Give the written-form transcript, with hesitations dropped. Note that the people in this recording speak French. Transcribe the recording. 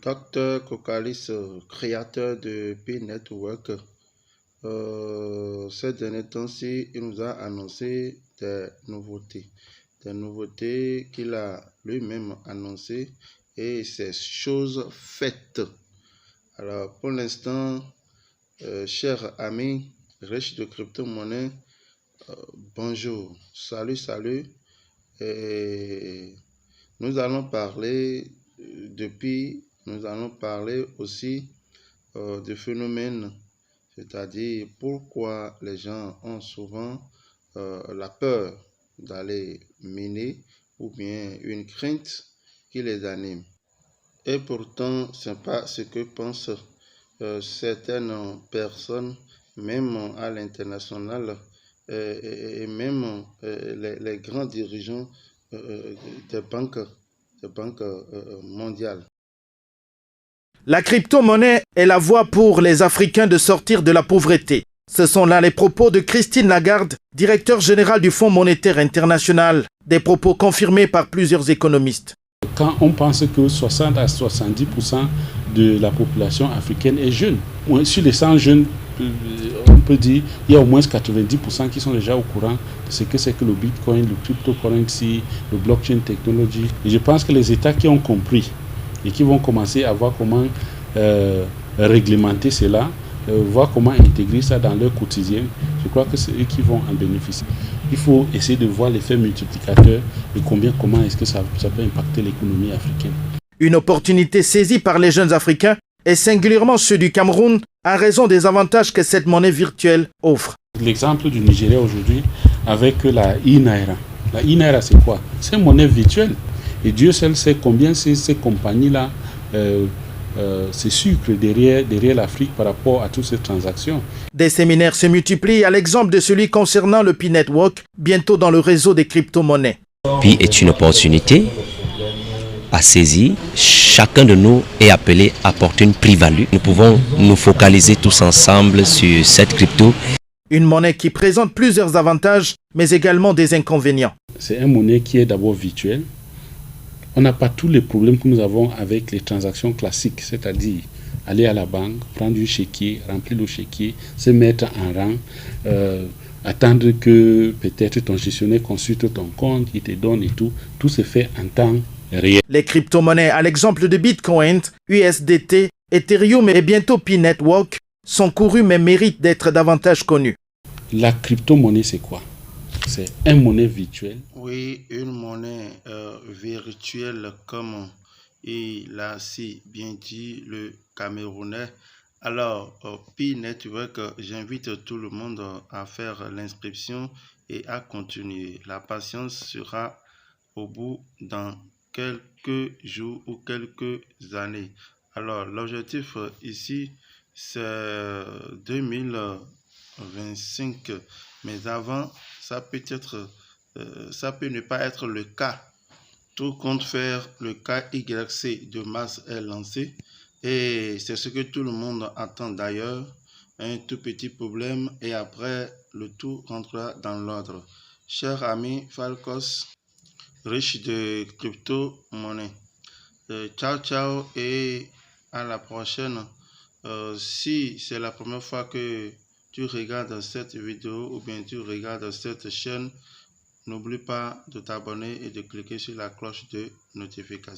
Dr. Kokalis, créateur de P-Network, ces derniers temps-ci, il nous a annoncé des nouveautés qu'il a lui-même annoncées et c'est chose faite. Alors, pour l'instant, chers amis riches de crypto-monnaie, bonjour, salut. Et nous allons parler aussi du phénomène, c'est-à-dire pourquoi les gens ont souvent la peur d'aller miner ou bien une crainte qui les anime. Et pourtant, ce n'est pas ce que pensent certaines personnes, même à l'international, et même les grands dirigeants des banques mondiales. La crypto-monnaie est la voie pour les Africains de sortir de la pauvreté. Ce sont là les propos de Christine Lagarde, directeur général du Fonds monétaire international, des propos confirmés par plusieurs économistes. Quand on pense que 60 à 70% de la population africaine est jeune, sur les 100 jeunes, on peut dire qu'il y a au moins 90% qui sont déjà au courant de ce que c'est que le Bitcoin, le cryptocurrency, le blockchain technology. Et je pense que les États qui ont compris et qui vont commencer à voir comment réglementer cela, voir comment intégrer ça dans leur quotidien, je crois que c'est eux qui vont en bénéficier. Il faut essayer de voir l'effet multiplicateur et comment est-ce que ça peut impacter l'économie africaine. Une opportunité saisie par les jeunes Africains et singulièrement ceux du Cameroun à raison des avantages que cette monnaie virtuelle offre. L'exemple du Nigeria aujourd'hui avec la e-Naira. La e-Naira, c'est quoi? C'est une monnaie virtuelle. Et Dieu seul sait combien ces compagnies-là se sucrent derrière l'Afrique par rapport à toutes ces transactions. Des séminaires se multiplient à l'exemple de celui concernant le P-Network, bientôt dans le réseau des crypto-monnaies. Pi est une opportunité à saisir. Chacun de nous est appelé à apporter une plus-value. Nous pouvons nous focaliser tous ensemble sur cette crypto. Une monnaie qui présente plusieurs avantages, mais également des inconvénients. C'est une monnaie qui est d'abord virtuelle. On n'a pas tous les problèmes que nous avons avec les transactions classiques, c'est-à-dire aller à la banque, prendre du chéquier, remplir le chéquier, se mettre en rang, attendre que peut-être ton gestionnaire consulte ton compte, il te donne et tout. Tout se fait en temps réel. Les crypto-monnaies, à l'exemple de Bitcoin, USDT, Ethereum et bientôt P-Network, sont courues mais méritent d'être davantage connues. La crypto-monnaie, c'est quoi? C'est une monnaie virtuelle. Oui, une monnaie virtuelle, comme il a si bien dit le Camerounais. Alors, P-Network, j'invite tout le monde à faire l'inscription et à continuer. La patience sera au bout dans quelques jours ou quelques années. Alors, l'objectif ici, c'est 2025, mais avant, ça peut ne pas être le cas. Tout compte faire, le cas YC de mars est lancé et c'est ce que tout le monde attend d'ailleurs. Un tout petit problème et après le tout rentrera dans l'ordre. Chers amis Falcos, riches de crypto-monnaie, ciao et à la prochaine. Si c'est la première fois que tu regardes cette vidéo ou bien tu regardes cette chaîne, n'oublie pas de t'abonner et de cliquer sur la cloche de notification.